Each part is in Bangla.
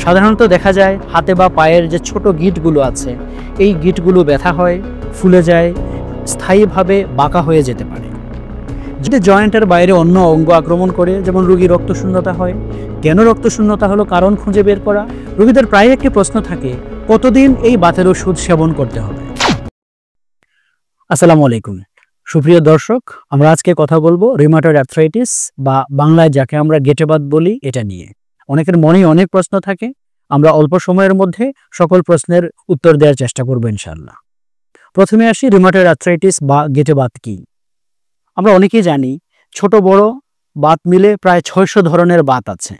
সাধারণত দেখা যায় হাতে বা পায়ের যে ছোট গিঁটগুলো আছে এই গিঁটগুলো ব্যথা হয়, ফুলে যায়, স্থায়ীভাবে বাঁকা হয়ে যেতে পারে। যদি জয়েন্টের বাইরে অন্য অঙ্গ আক্রমণ করে, যেমন রোগী রক্তশূন্যতা হয়। কেন রক্তশূন্যতা হলো কারণ খুঁজে বের করা। রোগীদের প্রায় একটি প্রশ্ন থাকে, কতদিন এই বাতের ওষুধ সেবন করতে হবে? আসসালামু আলাইকুম সুপ্রিয় দর্শক, আমরা আজকে কথা বলবো রিউমাটয়েড আর্থ্রাইটিস বা বাংলায় যাকে আমরা গেঁটে বাত বলি এটা নিয়ে। অনেকের মনে অনেক প্রশ্ন থাকে, আমরা অল্প সময়ের মধ্যে সকল প্রশ্নের উত্তর দেওয়ার চেষ্টা করব ইনশাআল্লাহ। প্রথমে আসি, রিউমাটয়েড আর্থ্রাইটিস বা গেঁটে বাত কি? আমরা অনেকেই জানি ছোট বড় বাত মিলে প্রায় 600 ধরনের বাত আছে।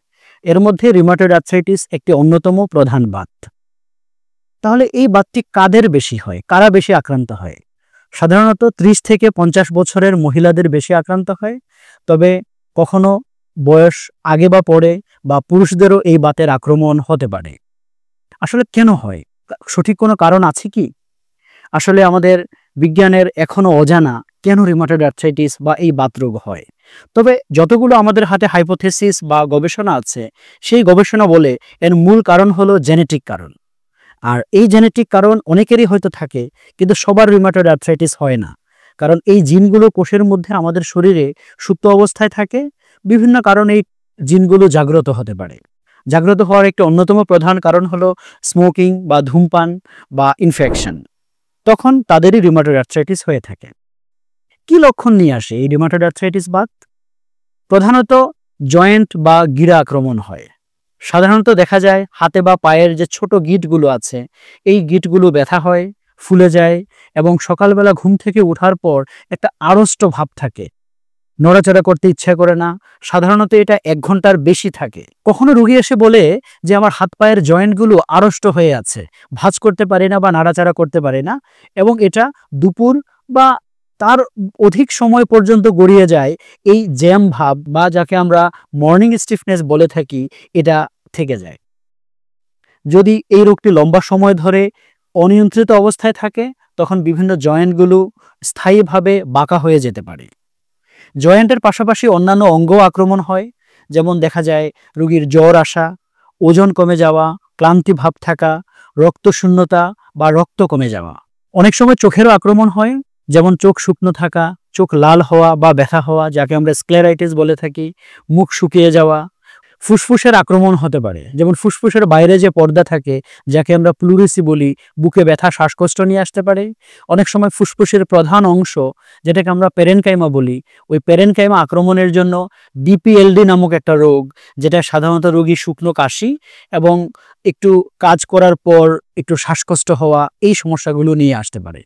এর মধ্যে রিউমাটয়েড আর্থ্রাইটিস একটি অন্যতম প্রধান বাত। তাহলে এই বাতটি কাদের বেশি হয়, কারা বেশি আক্রান্ত হয়? সাধারণত 30 থেকে 50 বছরের মহিলাদের বেশি আক্রান্ত হয়, তবে কখনো বয়স আগে বা পরে বা পুরুষদেরও এই বাতের আক্রমণ হতে পারে। আসলে কেন হয়, সঠিক কোনো কারণ আছে কি? আসলে আমাদের বিজ্ঞানের এখনো অজানা কেন রিউমাটয়েড আর্থ্রাইটিস বা এই বাত রোগ হয়। তবে যতগুলো আমাদের হাতে হাইপোথেসিস বা গবেষণা আছে, সেই গবেষণা বলে এর মূল কারণ হলো জেনেটিক কারণ। আর এই জেনেটিক কারণ অনেকেরই হয়তো থাকে, কিন্তু সবার রিউমাটয়েড আর্থ্রাইটিস হয় না, কারণ এই জিনগুলো কোষের মধ্যে আমাদের শরীরে সুপ্ত অবস্থায় থাকে। বিভিন্ন কারণে এই জিনগুলো জাগ্রত হতে পারে। জাগ্রত হওয়ার একটি অন্যতম প্রধান কারণ হলো স্মোকিং বা ধূমপান বা ইনফেকশন। তখন তাদেরই রিউমাটয়েড আর্থ্রাইটিস হয়ে থাকে। কি লক্ষণ নিয়ে আসে এই রিউমাটয়েড আর্থ্রাইটিস বাত? প্রধানত জয়েন্ট বা গিরা আক্রমণ হয়। সাধারণত দেখা যায় হাতে বা পায়ের যে ছোট গিঁটগুলো আছে এই গিঁটগুলো ব্যথা হয়, ফুলে যায় এবং সকালবেলা ঘুম থেকে ওঠার পর একটা আড়ষ্ট ভাব থাকে। নড়াচড়া করতে ইচ্ছা করে না। সাধারণত এটা 1 ঘন্টার বেশি থাকে। কখনো রোগী এসে বলে যে আমার হাত পায়ের জয়েন্টগুলো আড়ষ্ট হয়ে আছে, ভাঁজ করতে পারি না বা নাড়াচাড়া করতে পারি না, এবং এটা দুপুর বা তার অধিক সময় পর্যন্ত গড়িয়ে যায়। এই জ্যাম ভাব বা যাকে আমরা মর্নিং স্টিফনেস বলে থাকি, এটা থেকে যায়। যদি এই রোগটি লম্বা সময় ধরে অনিয়ন্ত্রিত অবস্থায় থাকে, তখন বিভিন্ন জয়েন্টগুলো স্থায়ীভাবে বাঁকা হয়ে যেতে পারে। জয়েন্টের পাশাপাশি অন্যান্য অঙ্গও আক্রমণ হয়, যেমন দেখা যায় রোগীর জ্বর আসা, ওজন কমে যাওয়া, ক্লান্তি ভাব থাকা, রক্তশূন্যতা বা রক্ত কমে যাওয়া। অনেক সময় চোখেরও আক্রমণ হয়, যেমন চোখ শুকনো থাকা, চোখ লাল হওয়া বা ব্যথা হওয়া যাকে আমরা স্ক্লেরাইটিস বলে থাকি, মুখ শুকিয়ে যাওয়া। ফুসফুসের আক্রমণ হতে পারে, যেমন ফুসফুসের বাইরে যে পর্দা থাকে যাকে আমরা প্লুরিসি বলি, বুকে ব্যথা শ্বাসকষ্ট নিয়ে আসতে পারে। অনেক সময় ফুসফুসের প্রধান অংশ যেটাকে আমরা পেরেনকাইমা বলি, ওই পেরেনকাইমা আক্রমণের জন্য ডিপিএলডি নামক একটা রোগ, যেটা সাধারণত রোগী শুকনো কাশি এবং একটু কাজ করার পর একটু শ্বাসকষ্ট হওয়া, এই সমস্যাগুলো নিয়ে আসতে পারে।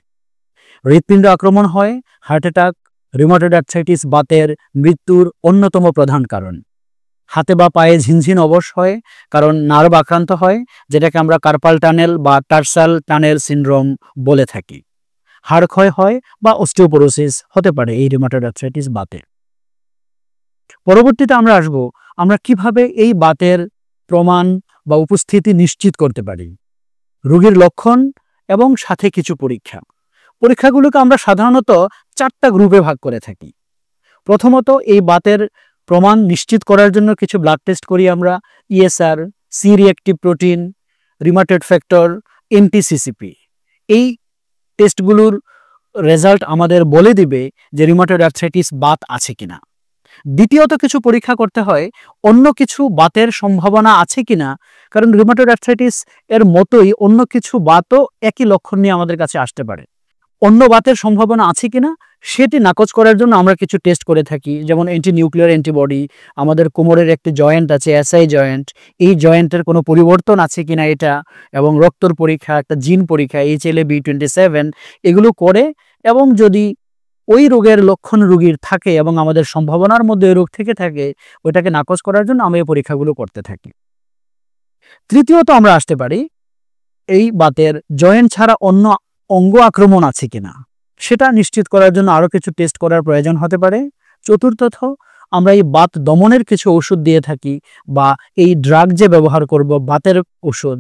হৃৎপিণ্ড আক্রমণ হয়। হার্ট অ্যাটাক রিউমাটয়েড আর্থ্রাইটিস বাতের মৃত্যুর অন্যতম প্রধান কারণ। হাতে বা পায়ে ঝিনঝিন অবশ হয়, কারণ নার্ভ আক্রান্ত হয়, যেটাকে আমরা কার্পাল টানেল বা টার্সাল টানেল সিনড্রোম বলে থাকি। হাড় ক্ষয় হয় বা অস্টিওপোরোসিস হতে পারে এই রিউমাটয়েড আর্থ্রাইটিস বাতে। পরবর্তীতে আমরা আসব, আমরা কিভাবে এই বাতের প্রমাণ বা উপস্থিতি নিশ্চিত করতে পারি। রোগীর লক্ষণ এবং সাথে কিছু পরীক্ষা। পরীক্ষাগুলোকে আমরা সাধারণত 4টা গ্রুপে ভাগ করে থাকি। প্রথমত, এই বাতের প্রমাণ নিশ্চিত করার জন্য কিছু ব্লাড টেস্ট করি আমরা। ESR, C reactive protein, rheumatoid factor, MTCCP. এই টেস্টগুলোর রেজাল্ট আমাদের বলে দিবে যে রিউমাটয়েড আর্থ্রাইটিস বাত আছে কিনা। দ্বিতীয়ত, কিছু পরীক্ষা করতে হয় অন্য কিছু বাতের সম্ভাবনা আছে কিনা, কারণ রিউমাটয়েড আর্থ্রাইটিস এর মতোই অন্য কিছু বাতও একই লক্ষণ নিয়ে আমাদের কাছে আসতে পারে। অন্য বাতের সম্ভাবনা আছে কিনা সেটি নাকচ করার জন্য আমরা কিছু টেস্ট করে থাকি, যেমন অ্যান্টি নিউক্লিয়ার অ্যান্টিবডি। আমাদের কোমরের একটি জয়েন্ট আছে, এসআই জয়েন্ট, এই জয়েন্টের কোনো পরিবর্তন আছে কিনা এটা, এবং রক্তর পরীক্ষা, একটা জিন পরীক্ষা HLA-B27, এগুলো করে, এবং যদি ওই রোগের লক্ষণ রোগীর থাকে এবং আমাদের সম্ভাবনার মধ্যে ওই রোগ থেকে থাকে, ওইটাকে নাকচ করার জন্য আমরা এই পরীক্ষাগুলো করতে থাকি। তৃতীয়ত, আমরা আসতে পারি এই বাতের জয়েন্ট ছাড়া অন্য অঙ্গ আক্রমণ আছে কিনা, সেটা নিশ্চিত করার জন্য আরো কিছু টেস্ট করার প্রয়োজন হতে পারে। চতুর্থত, আমরা এই বাত দমনের কিছু ওষুধ দিয়ে থাকি, বা এই ড্রাগ যে ব্যবহার করব বাতের ওষুধ,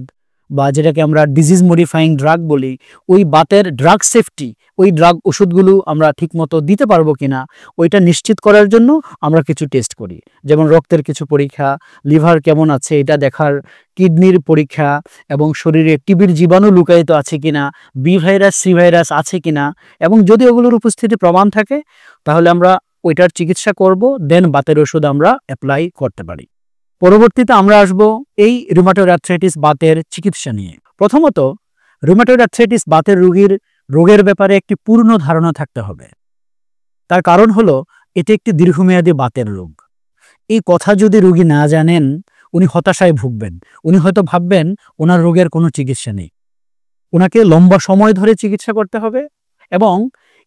বা যেটাকে আমরা ডিজিজ মডিফাইং ড্রাগ বলি, ওই বাতের ড্রাগ সেফটি, ওই ড্রাগ ওষুধগুলো আমরা ঠিকমতো দিতে পারবো কিনা ওইটা নিশ্চিত করার জন্য আমরা কিছু টেস্ট করি। যেমন রক্তের কিছু পরীক্ষা, লিভার কেমন আছে এটা দেখার, কিডনির পরীক্ষা, এবং শরীরে টিবির জীবাণু লুকায়িত আছে কিনা, বি ভাইরাস সি ভাইরাস আছে কিনা, এবং যদি ওগুলোর উপস্থিতি প্রমাণ থাকে তাহলে আমরা ওইটার চিকিৎসা করব, দেন বাতের ওষুধ আমরা অ্যাপ্লাই করতে পারি। পরবর্তীতে আমরা আসব এই রুমাটয়েড আর্থ্রাইটিস বাতের চিকিৎসা নিয়ে। প্রথমত, রুমাটয়েড আর্থ্রাইটিস বাতের রোগীর রোগের ব্যাপারে একটি পূর্ণ ধারণা থাকতে হবে। তার কারণ হলো এটি একটি দীর্ঘমেয়াদী বাতের রোগ। এই কথা যদি রোগী না জানেন, উনি হতাশায় ভুগবেন। উনি হয়তো ভাববেন ওনার রোগের কোনো চিকিৎসা নেই। ওনাকে লম্বা সময় ধরে চিকিৎসা করতে হবে, এবং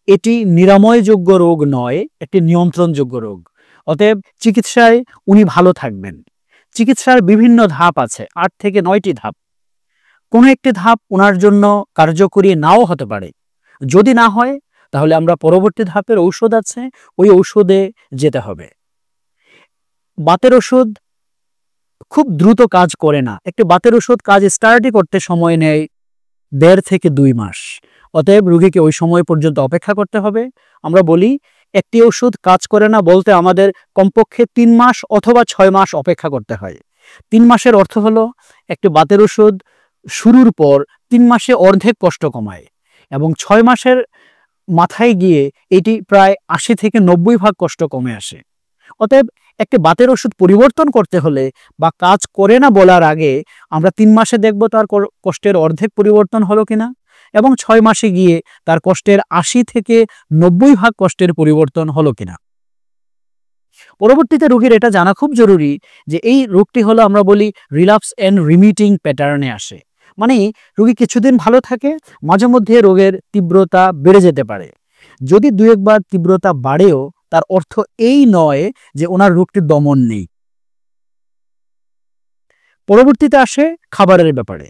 এটি নিরাময়যোগ্য রোগ নয়, একটি নিয়ন্ত্রণযোগ্য রোগ। অতএব চিকিৎসায় উনি ভালো থাকবেন। চিকিৎসার বিভিন্ন ধাপ আছে, 8 থেকে 9টি ধাপ। কোনো একটি ধাপ ওনার জন্য কার্যকরী নাও হতে পারে। যদি না হয় তাহলে আমরা পরবর্তী ধাপের ঔষধ আছে, ওই ঔষধে যেতে হবে। বাতের ওষুধ খুব দ্রুত কাজ করে না। একটি বাতের ওষুধ কাজ স্টার্টই করতে সময় নেয় 1.5 থেকে 2 মাস। অতএব রোগীকে ওই সময় পর্যন্ত অপেক্ষা করতে হবে। আমরা বলি একটি ওষুধ কাজ করে না বলতে আমাদের কমপক্ষে 3 মাস অথবা 6 মাস অপেক্ষা করতে হয়। 3 মাসের অর্থ হলো একটি বাতের ওষুধ শুরুর পর 3 মাসে অর্ধেক কষ্ট কমায়, এবং 6 মাসের মাথায় গিয়ে এটি প্রায় 80 থেকে 90% কষ্ট কমে আসে। অতএব একটি বাতের ওষুধ পরিবর্তন করতে হলে বা কাজ করে না বলার আগে আমরা 3 মাসে দেখব তার কষ্টের অর্ধেক পরিবর্তন হলো কিনা, এবং 6 মাসে গিয়ে তার কষ্টের 80 থেকে 90% কষ্টের পরিবর্তন হলো কিনা। পরবর্তীতে রোগীর এটা জানা খুব জরুরি যে এই রোগটি হলো আমরা বলি রিল্যাপস এন্ড রিমিটিং প্যাটার্নে আসে। মানে রোগী কিছুদিন ভালো থাকে, মাঝে মধ্যে রোগের তীব্রতা বেড়ে যেতে পারে। যদি 2-1 বার তীব্রতা বাড়েও তার অর্থ এই নয় যে ওনার রোগটি দমন নেই। পরবর্তীতে আসে খাবারের ব্যাপারে।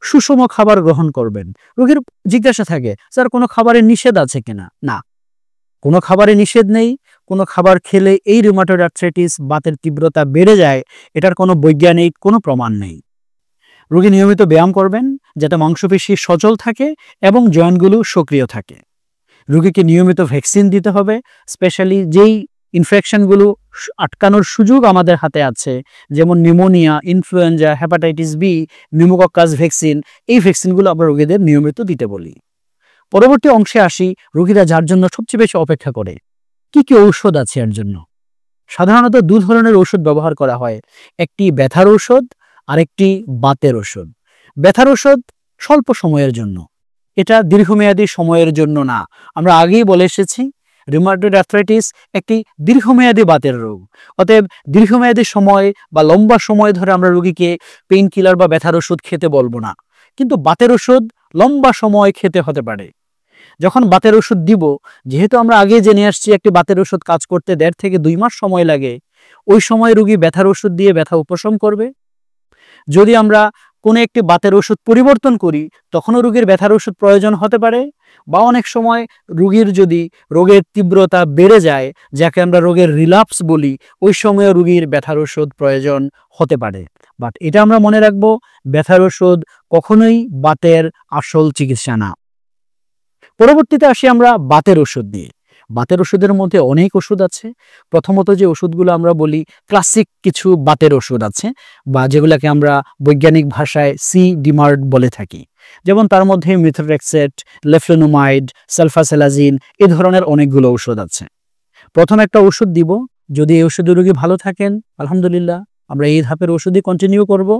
সুষম খাবার গ্রহণ করবেন। রোগীর জিজ্ঞাসা থাকে, স্যার কোনো খাবারের নিষেধ আছে কিনা? না, কোনো খাবারে নিষেধ নেই। কোনো খাবার খেলে এই রুমাটয়েড আর্থ্রাইটিস বাতের তীব্রতা বেড়ে যায়, এটার কোনো বৈজ্ঞানিক কোনো প্রমাণ নেই। রোগী নিয়মিত ব্যায়াম করবেন যাতে মাংসপেশি সচল থাকে এবং জয়েন্টগুলো সক্রিয় থাকে। রোগীকে নিয়মিত ভ্যাকসিন দিতে হবে, স্পেশালি যেই ইনফেকশনগুলো আটকানোর সুযোগ আমাদের হাতে আছে, যেমন pneumonia, influenza, hepatitis B, pneumococcus vaccine, এই ভ্যাকসিনগুলো আমরা রোগীদের নিয়মিত দিতে বলি। পরবর্তী অংশে আসি, রোগীরা যার জন্য সবচেয়ে বেশি অপেক্ষা করে, কি কি ঔষধ আছে এর জন্য। সাধারণত 2 ধরনের ঔষধ ব্যবহার করা হয়, একটি ব্যথার ঔষধ আর একটি বাতের ওষুধ। ব্যথার ওষুধ স্বল্প সময়ের জন্য, এটা দীর্ঘমেয়াদী সময়ের জন্য না। আমরা আগেই বলে এসেছি রুমাটয়েড আর্থ্রাইটিস একটি দীর্ঘমেয়াদী বাতের রোগ। অতএব দীর্ঘমেয়াদী সময় বা লম্বা সময় ধরে আমরা রোগীকে পেইন কিলার বা ব্যথার ওষুধ খেতে বলবো না, কিন্তু বাতের ওষুধ লম্বা সময় খেতে হতে পারে। যখন বাতের ওষুধ দিব, যেহেতু আমরা আগে জেনে আসছি একটি বাতের ওষুধ কাজ করতে 1.5 থেকে 2 মাস সময় লাগে, ওই সময় রোগী ব্যথার ওষুধ দিয়ে ব্যথা উপশম করবে। যদি আমরা কোনো একটি বাতের ওষুধ পরিবর্তন করি, তখনও রোগীর ব্যথার ওষুধ প্রয়োজন হতে পারে, বা অনেক সময় রোগীর যদি রোগের তীব্রতা বেড়ে যায়, যাকে আমরা রোগের রিল্যাপস বলি, ওই সময় রোগীর ব্যথার ওষুধ প্রয়োজন হতে পারে। বাট এটা আমরা মনে রাখবো, ব্যথার ওষুধ কখনোই বাতের আসল চিকিৎসা না। পরবর্তীতে আসি আমরা বাতের ওষুধ নিয়ে। বাতের ওষুধের মধ্যে অনেক ওষুধ আছে। প্রথমত যে ওষুধগুলো আমরা বলি ক্লাসিক কিছু বাতের ওষুধ আছে, বা যেগুলোকে আমরা বৈজ্ঞানিক ভাষায় সি-ডিমার্ড বলে থাকি। যেমন তার মধ্যে মিথোট্রেক্সেট, লেফলুনোমাইড, সালফাসেলাজিন, এই ধরনের অনেকগুলো ওষুধ আছে। প্রথম একটা ওষুধ দিব, যদি এই ওষুধে রোগী ভালো থাকেন আলহামদুলিল্লাহ, আমরা এই ধাপের ওষুধই কন্টিনিউ করব।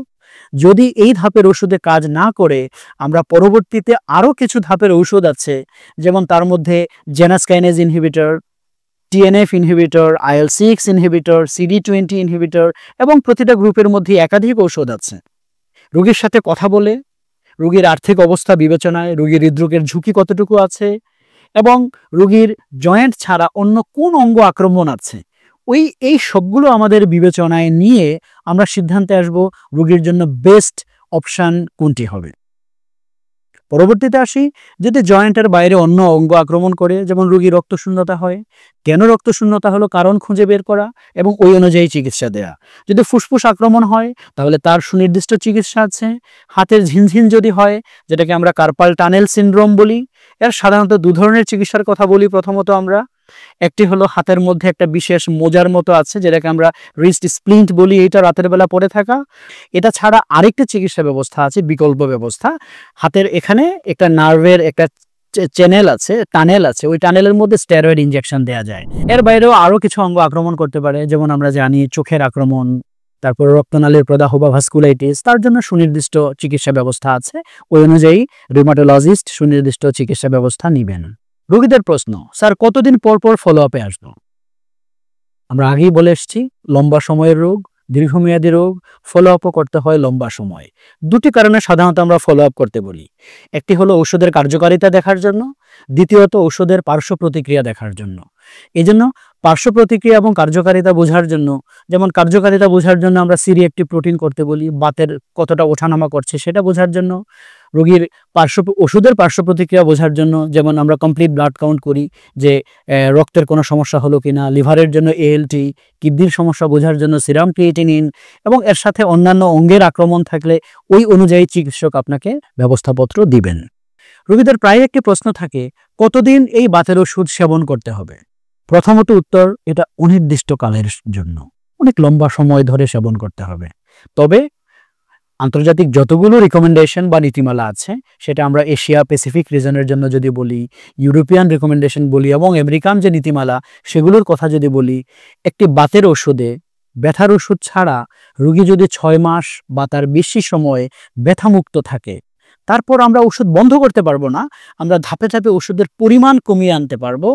যদি এই ধাপের ওষুধে কাজ না করে, আমরা পরবর্তীতে আরও কিছু ধাপের ঔষধ আছে, যেমন তার মধ্যে genus kinase inhibitor, TNF inhibitor, IL-6 inhibitor, CD20 inhibitor, এবং প্রতিটা গ্রুপের মধ্যে একাধিক ঔষধ আছে। রোগীর সাথে কথা বলে, রোগীর আর্থিক অবস্থা বিবেচনায়, রোগীর হৃদরোগের ঝুঁকি কতটুকু আছে, এবং রোগীর জয়েন্ট ছাড়া অন্য কোন অঙ্গ আক্রমণ আছে, এই সবগুলো আমাদের বিবেচনায় নিয়ে আমরা সিদ্ধান্তে আসব রোগীর জন্য বেস্ট অপশন কোনটি হবে। পরবর্তীতে আসি, যদি জয়েন্টের বাইরে অন্য অঙ্গ আক্রমণ করে, যেমন রোগী রক্তশূন্যতা হয়, কেন রক্তশূন্যতা হলো কারণ খুঁজে বের করা এবং ওই অনুযায়ী চিকিৎসা দেয়া। যদি ফুসফুস আক্রমণ হয় তাহলে তার সুনির্দিষ্ট চিকিৎসা আছে। হাতের ঝিনঝিন যদি হয়, যেটাকে আমরা কার্পাল টানেল সিনড্রোম বলি, এর সাধারণত দু ধরনের চিকিৎসার কথা বলি। প্রথমত আমরা একটি হলো হাতের মধ্যে একটা বিশেষ মোজার মতো আছে, যেটাকে আমরা রিস্ট স্প্লিন্ট বলি, এটা রাতের বেলা পড়ে থাকা। এটা ছাড়া আরেকটি চিকিৎসা ব্যবস্থা আছে, বিকল্প ব্যবস্থা। হাতের এখানে একটা নার্ভের একটা চ্যানেল আছে, টানেল আছে, ওই টানেলের মধ্যে স্টেরয়েড ইনজেকশন দেওয়া যায়। এর বাইরেও আরো কিছু অঙ্গ আক্রমণ করতে পারে, যেমন আমরা জানি চোখের আক্রমণ, তারপর রক্তনালীর প্রদাহ বা ভাস্কুলাইটিস, তার জন্য সুনির্দিষ্ট চিকিৎসা ব্যবস্থা আছে। ওই অনুযায়ী রিউমাটোলজিস্ট সুনির্দিষ্ট চিকিৎসা ব্যবস্থা নেবেন। রোগীদের প্রশ্ন, স্যার কতদিন পর পর ফলো আপে আসবো? আমরা আগেই বলে এসেছি, লম্বা সময়ের রোগ, দীর্ঘমেয়াদী রোগ, ফলো আপও করতে হয় লম্বা সময়। দুটি কারণে সাধারণত আমরা ফলো আপ করতে বলি। একটি হলো ঔষধের কার্যকারিতা দেখার জন্য, দ্বিতীয়ত ঔষধের পার্শ্ব প্রতিক্রিয়া দেখার জন্য। এই জন্য পার্শ্ব প্রতিক্রিয়া এবং কার্যকারিতা বোঝার জন্য, যেমন কার্যকারিতা বোঝার জন্য আমরা সিরিঅ্যাক্টিভ প্রোটিন করতে বলি, বাতের কতটা ওঠানামা করছে সেটা বোঝার জন্য। রোগীর ওষুধের পার্শ্ব প্রতিক্রিয়া বোঝার জন্য, যেমন আমরা কমপ্লিট ব্লাড কাউন্ট করি, যে রক্তের কোনো সমস্যা হলো কিনা, লিভারের জন্য এএলটি, কিডনির সমস্যা বোঝার জন্য সিরাম ক্রিয়েটিনিন, এবং এর সাথে অন্যান্য অঙ্গের আক্রমণ থাকলে ওই অনুযায়ী চিকিৎসক আপনাকে ব্যবস্থাপত্র দিবেন। রোগীদের প্রায় একটি প্রশ্ন থাকে, কতদিন এই বাতের ওষুধ সেবন করতে হবে? প্রথমত উত্তর, এটা অনির্দিষ্ট কালের জন্য, অনেক লম্বা সময় ধরে সেবন করতে হবে। তবে আন্তর্জাতিক যতগুলো রিকমেন্ডেশন বা নীতিমালা আছে, সেটা আমরা এশিয়া প্যাসিফিক রিজনের জন্য যদি বলি, ইউরোপিয়ান রিকমেন্ডেশন বলি, এবং আমেরিকান যে নীতিমালা সেগুলোর কথা যদি বলি, একটি বাতের ওষুধে, ব্যথার ওষুধ ছাড়া রোগী যদি 6 মাস বা তার বেশি সময় ব্যথামুক্ত থাকে, তারপর আমরা ওষুধ বন্ধ করতে পারবো না, আমরা ধাপে ধাপে ওষুধের পরিমাণ কমিয়ে আনতে পারবো।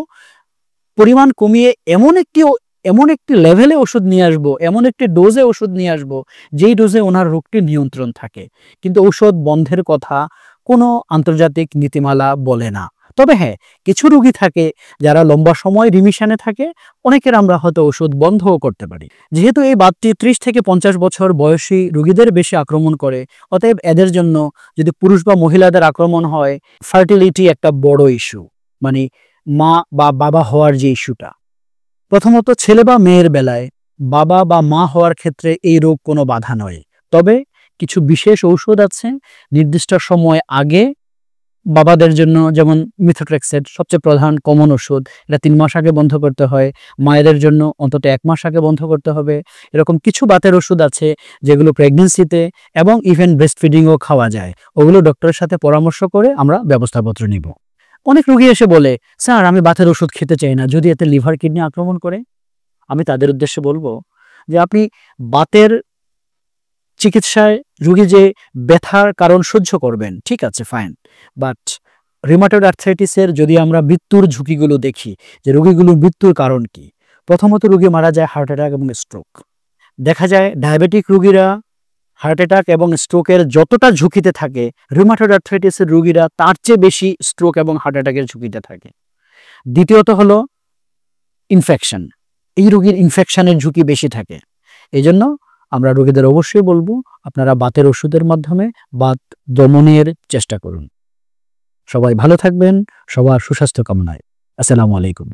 পরিমাণ কমিয়ে এমন একটি লেভেলে ওষুধ নিয়ে আসবো, এমন একটি ডোজে ওষুধ নিয়ে আসবো, যেই ডোজে ওনার রোগটি নিয়ন্ত্রণ থাকে। কিন্তু ঔষধ বন্ধের কথা কোনো আন্তর্জাতিক নীতিমালা বলে না। তবে হ্যাঁ, কিছু রোগী থাকে যারা লম্বা সময় রিমিশনে থাকে, অনেকের আমরা হয়তো ওষুধ বন্ধও করতে পারি। যেহেতু এই বাতটি 30 থেকে 50 বছর বয়সী রোগীদের বেশি আক্রমণ করে, অতএব এদের জন্য যদি পুরুষ বা মহিলাদের আক্রমণ হয়, ফার্টিলিটি একটা বড় ইস্যু, মানে মা বা বাবা হওয়ার যে ইস্যুটা। প্রথমত ছেলে বা মেয়ের বেলায় বাবা বা মা হওয়ার ক্ষেত্রে এই রোগ কোনো বাধা নয়। তবে কিছু বিশেষ ঔষধ আছে নির্দিষ্ট সময় আগে বাবাদের জন্য, যেমন মিথোট্রেক্সেট সবচেয়ে প্রধান কমন ওষুধ, এটা 3 মাস আগে বন্ধ করতে হয়। মায়েদের জন্য অন্তত 1 মাস আগে বন্ধ করতে হবে। এরকম কিছু বাতের ওষুধ আছে যেগুলো প্রেগনেন্সিতে এবং ইভেন ব্রেস্ট ফিডিংও খাওয়া যায়। ওগুলো ডক্টরের সাথে পরামর্শ করে আমরা ব্যবস্থাপত্র নিব। অনেক রোগী এসে বলে, স্যার আমি বাতের ওষুধ খেতে চাই না, যদি এতে লিভার কিডনি আক্রমণ করে। আমি তাদের উদ্দেশ্যে বলবো যে আপনি বাতের চিকিৎসায় রোগী যে ব্যথার কারণ সহ্য করবেন, ঠিক আছে, ফাইন, বাট রিউমাটয়েড আর্থ্রাইটিসের যদি আমরা মৃত্যুর ঝুঁকিগুলো দেখি, যে রোগীগুলোর মৃত্যুর কারণ কি, প্রথমত রোগী মারা যায় হার্ট অ্যাটাক এবং স্ট্রোক। দেখা যায় ডায়াবেটিক রোগীরা হার্ট অ্যাটাক এবং স্ট্রোকের যতটা ঝুঁকিতে থাকে, রিউমাটয়েড আর্থ্রাইটিসের রোগীরা তার চেয়ে বেশি স্ট্রোক এবং হার্ট অ্যাটাকের ঝুঁকিতে থাকে। দ্বিতীয়ত হলো ইনফেকশন, এই রোগীর ইনফেকশনের ঝুঁকি বেশি থাকে। এই জন্য আমরা রোগীদের অবশ্যই বলবো, আপনারা বাতের ওষুধের মাধ্যমে বাত দমনের চেষ্টা করুন। সবাই ভালো থাকবেন, সবার সুস্বাস্থ্য কামনায়। আসসালামু আলাইকুম।